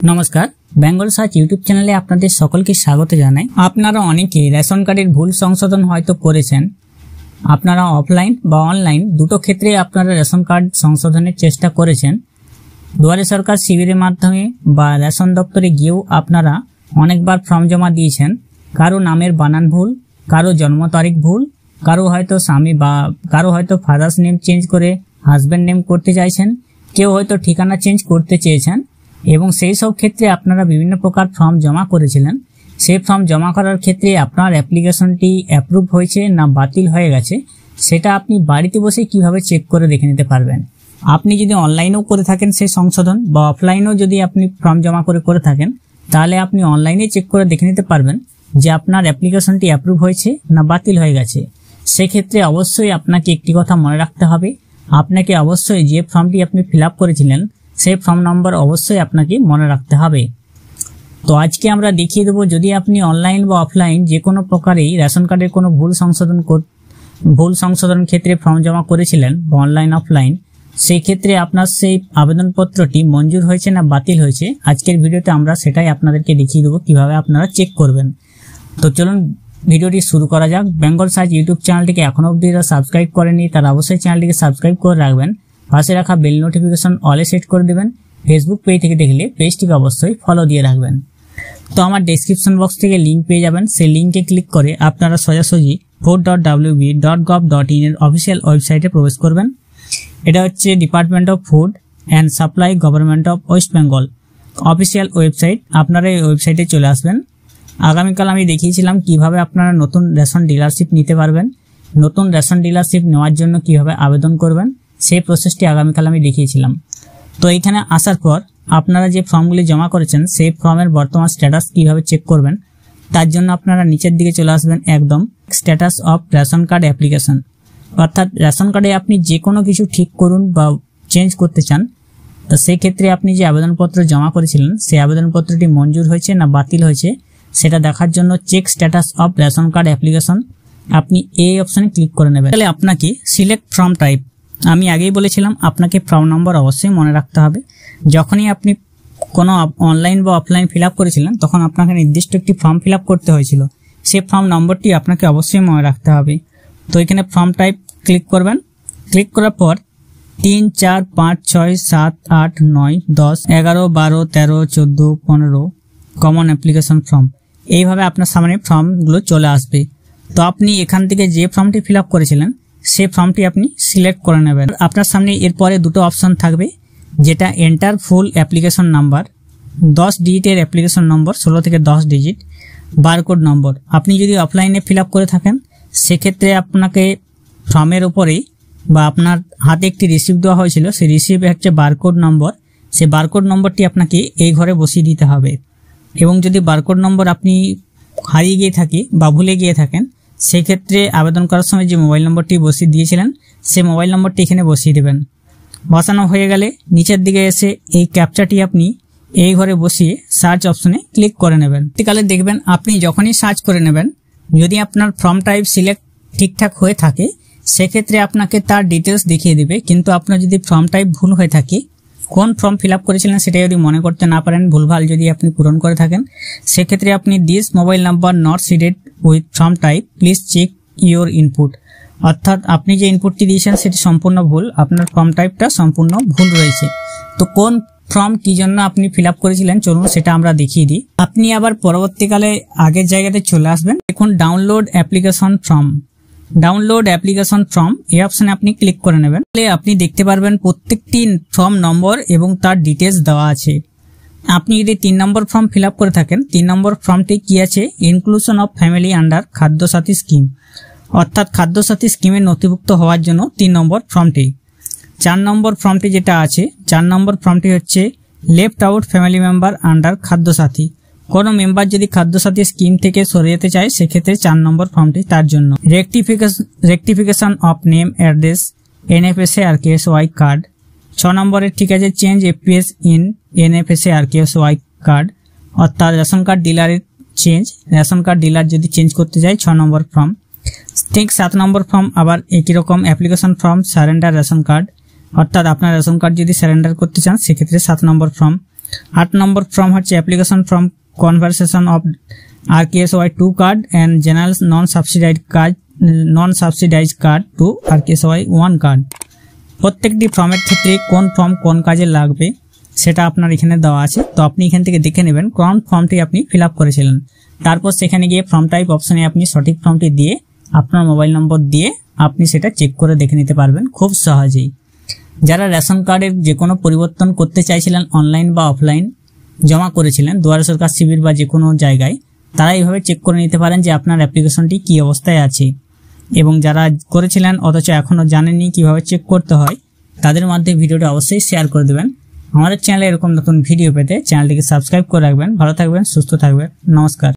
নমস্কার, Bengal search YouTube চ্যানেলে আপনাদের সকলকে স্বাগত জানাই। আপনারা অনেকেই রেশন কার্ডের ভুল সংশোধন হয়তো করেছেন। আপনারা অফলাইন বা অনলাইন দুটো ক্ষেত্রে আপনারা রেশন কার্ড সংশোধনের চেষ্টা করেছেন। দুয়ারে সরকার শিবিরের মাধ্যমে বা রেশন দপ্তরে গিয়েও আপনারা অনেকবার ফর্ম জমা দিয়েছেন। কারো নামের বানান ভুল, কারো জন্ম তারিখ ভুল, কারো হয়তো স্বামী বা কারো হয়তো ফাদার্স নেম চেঞ্জ করে হাজব্যান্ড নেম করতে চাইছেন, কেউ হয়তো ঠিকানা চেঞ্জ করতে চেয়েছেন এবং সেই সব ক্ষেত্রে আপনারা বিভিন্ন প্রকার ফর্ম জমা করেছিলেন। সেই ফর্ম জমা করার ক্ষেত্রে আপনার অ্যাপ্লিকেশনটি অ্যাপ্রুভ হয়েছে না বাতিল হয়ে গেছে সেটা আপনি বাড়িতে বসে কিভাবে চেক করে দেখে নিতে পারবেন। আপনি যদি অনলাইনেও করে থাকেন সেই সংশোধন বা অফলাইনেও যদি আপনি ফর্ম জমা করে থাকেন তাহলে আপনি অনলাইনে চেক করে দেখে নিতে পারবেন যে আপনার অ্যাপ্লিকেশনটি অ্যাপ্রুভ হয়েছে না বাতিল হয়ে গেছে। সেক্ষেত্রে অবশ্যই আপনাকে একটি কথা মনে রাখতে হবে, আপনাকে অবশ্যই যে ফর্মটি আপনি ফিল আপ করেছিলেন সেই ফর্ম নম্বর অবশ্যই আপনাকে মনে রাখতে হবে। তো আজকে আমরা দেখিয়ে দেবো, যদি আপনি অনলাইন বা অফলাইন যে কোনো প্রকারেই রেশন কার্ডের কোনো ভুল সংশোধন ক্ষেত্রে ফর্ম জমা করেছিলেন বা অনলাইন অফলাইন, সেই ক্ষেত্রে আপনার সেই আবেদনপত্রটি মঞ্জুর হয়েছে না বাতিল হয়েছে, আজকের ভিডিওতে আমরা সেটাই আপনাদেরকে দেখিয়ে দেবো কিভাবে আপনারা চেক করবেন। তো চলুন ভিডিওটি শুরু করা যাক। বেঙ্গল সার্চ ইউটিউব চ্যানেলটিকে এখনো অবধি যারা সাবস্ক্রাইব করেনি তারা অবশ্যই চ্যানেলটিকে সাবস্ক্রাইব করে রাখবেন, পাশে রাখা বেল নোটিফিকেশন অলে সেট করে দেবেন। ফেসবুক পেজ থেকে দেখলে পেজটিকে অবশ্যই ফলো দিয়ে রাখবেন। তো আমার ডেসক্রিপশন বক্স থেকে লিঙ্ক পেয়ে যাবেন, সেই লিঙ্কে ক্লিক করে আপনারা সোজাসুজি food.wb.gov.in এর অফিসিয়াল ওয়েবসাইটে প্রবেশ করবেন। এটা হচ্ছে department of food and supply government of West Bengal official website. আপনারা এই ওয়েবসাইটে চলে আসবেন। আগামীকাল আমি দেখিয়েছিলাম কিভাবে আপনারা নতুন রেশন ডিলারশিপ নিতে পারবেন। নতুন রেশন ডিলারশিপ নেওয়ার জন্য কিভাবে আবেদন করবেন সেই প্রসেসটি আগামীকাল আমি দেখিয়েছিলাম। তো এখানে আসার পর আপনারা যে ফর্মগুলি জমা করেছেন সেই ফর্মের বর্তমান স্ট্যাটাস কিভাবে চেক করবেন তার জন্য আপনারা নিচের দিকে চলে আসবেন, একদম status of ration card application. অর্থাৎ রেশন কার্ডে আপনি যে কোনো কিছু ঠিক করুন বা চেঞ্জ করতে চান, তো সেই ক্ষেত্রে আপনি যে আবেদনপত্র জমা করেছিলেন সেই আবেদনপত্রটি মঞ্জুর হয়েছে না বাতিল হয়েছে সেটা দেখার জন্য check status of ration card application আপনি এই অপশনে ক্লিক করে নেবেন। তাহলে আপনাকে সিলেক্ট ফর্ম টাইপ, আমি আগেই বলেছিলাম আপনাকে ফর্ম নম্বর অবশ্যই মনে রাখতে হবে। যখনই আপনি কোনো অনলাইন বা অফলাইন ফিল আপ করেছিলেন তখন আপনাকে নির্দিষ্ট একটি ফর্ম ফিল আপ করতে হয়েছিল, সেই ফর্ম নম্বরটি আপনাকে অবশ্যই মনে রাখতে হবে। তো এখানে ফর্ম টাইপ ক্লিক করবেন। ক্লিক করার পর 3, 4, 5, 6, 7, 8, 9, 10, 11, 12, 13, 14, 15 কমন অ্যাপ্লিকেশন ফর্ম, এইভাবে আপনার সামনে ফর্মগুলো চলে আসবে। তো আপনি এখান থেকে যে ফর্মটি ফিল আপ করেছিলেন সেই ফর্মটি আপনি সিলেক্ট করে নেবেন। আপনার সামনে এরপরে দুটো অপশন থাকবে, যেটা এন্টার ফুল অ্যাপ্লিকেশন নাম্বার, 10 ডিজিটের অ্যাপ্লিকেশন নম্বর, 16 থেকে 10 ডিজিট বারকোড নম্বর। আপনি যদি অফলাইনে ফিল আপ করে থাকেন সেক্ষেত্রে আপনাকে ফর্মের উপরেই বা আপনার হাতে একটি রিসিপ্ট দেওয়া হয়েছিল, সেই রিসিপ্টে হচ্ছে বারকোড নম্বর, সেই বারকোড নম্বরটি আপনাকে এই ঘরে বসিয়ে দিতে হবে। এবং যদি বারকোড নম্বর আপনি হারিয়ে গিয়ে থাকে বা ভুলে গিয়ে থাকেন সেই ক্ষেত্রে আবেদন করার সময় যে মোবাইল নম্বরটি বসিয়ে দিয়েছিলেন সেই মোবাইল নম্বরটি এখানে বসিয়ে দেবেন। বসানো হয়ে গেলে নিচের দিকে এসে এই ক্যাপচাটি আপনি এই ঘরে বসিয়ে সার্চ অপশনে ক্লিক করে নেবেন। তাহলে দেখবেন আপনি যখনই সার্চ করে নেবেন, যদি আপনার ফর্ম টাইপ সিলেক্ট ঠিকঠাক হয়ে থাকে সেক্ষেত্রে আপনাকে তার ডিটেলস দেখিয়ে দেবে। কিন্তু আপনার যদি ফর্ম টাইপ ভুল হয়ে থাকে, কোন ফর্ম ফিল আপ করেছিলেন সেটা যদি মনে করতে না পারেন, ভুলভাল যদি আপনি পূরণ করে থাকেন, সেক্ষেত্রে আপনি this mobile number not seeded with form type please check your input, অর্থাৎ আপনি যে ইনপুটটি দিয়েছেন সেটি সম্পূর্ণ ভুল, আপনার ফর্ম টাইপটা সম্পূর্ণ ভুল রয়েছে। তো কোন ফর্ম কি জন্য আপনি ফিল আপ করেছিলেন চলুন সেটা আমরা দেখিয়ে দিই। আপনি আবার পরবর্তীকালে আগের জায়গাতে চলে আসবেন। এখন download application form, download application form এই অপশনে আপনি ক্লিক করে নেবেন। তাহলে আপনি দেখতে পারবেন প্রত্যেকটি ফর্ম নম্বর এবং তার ডিটেলস দেওয়া আছে। আপনি যদি 3 নম্বর ফর্ম ফিল আপ করে থাকেন, 3 নম্বর ফর্মটি কি আছে, inclusion of family under Khadya Sathi scheme, অর্থাৎ খাদ্যসাথী স্কিমে নথিভুক্ত হওয়ার জন্য 3 নম্বর ফর্মটি। 4 নম্বর ফর্মটি যেটা আছে, 4 নম্বর ফর্মটি হচ্ছে left out family member under Khadya Sathi, কোনো মেম্বার যদি খাদ্যসাথী স্কিম থেকে সরে যেতে চায় সেক্ষেত্রে 4 নম্বর ফর্মটি তার জন্য। Rectification of name address NFSA আর কেএসওয়াই কার্ড, 6 নম্বরের ঠিক আছে চেঞ্জ এপিএস ইন এনএফএসএ আর কেএসওয়াই কার্ড, অর্থাৎ রেশন কার্ড ডিলারের চেঞ্জ, রেশন কার্ড ডিলার যদি চেঞ্জ করতে চায় 6 নম্বর ফর্ম। ঠিক 7 নম্বর ফর্ম আবার একই রকম application form surrender ration card, অর্থাৎ আপনার রেশন কার্ড যদি সারেন্ডার করতে চান সেক্ষেত্রে 7 নম্বর ফর্ম। 8 নম্বর ফর্ম হচ্ছে application form conversion of RKSY 2 card and general non subsidised card to RKSY 1 card. প্রত্যেকটি ফর্মের ক্ষেত্রে কোন ফর্ম কোন কাজে লাগবে সেটা আপনার এখানে দেওয়া আছে। তো আপনি এখান থেকে দেখে নেবেন কোন ফর্মটি আপনি ফিল আপ করেছিলেন। তারপর সেখানে গিয়ে ফর্ম টাইপ অপশনে আপনি সঠিক ফর্মটি দিয়ে আপনার মোবাইল নম্বর দিয়ে আপনি সেটা চেক করে দেখে নিতে পারবেন খুব সহজেই। যারা রেশন কার্ডের যে কোনো পরিবর্তন করতে চাইছিলেন অনলাইন বা অফলাইন জমা করেছিলেন দুয়ারে সরকার শিবির বা যে কোনো জায়গায়, তারা এইভাবে চেক করে নিতে পারেন যে আপনার অ্যাপ্লিকেশনটি কী অবস্থায় আছে। এবং যারা করেছিলেন অথচ এখনও জানেননি কিভাবে চেক করতে হয়, তাদের মধ্যে ভিডিওটা অবশ্যই শেয়ার করে দেবেন। আমাদের চ্যানেলে এরকম নতুন ভিডিও পেতে চ্যানেলটিকে সাবস্ক্রাইব করে রাখবেন। ভালো থাকবেন, সুস্থ থাকবেন, নমস্কার।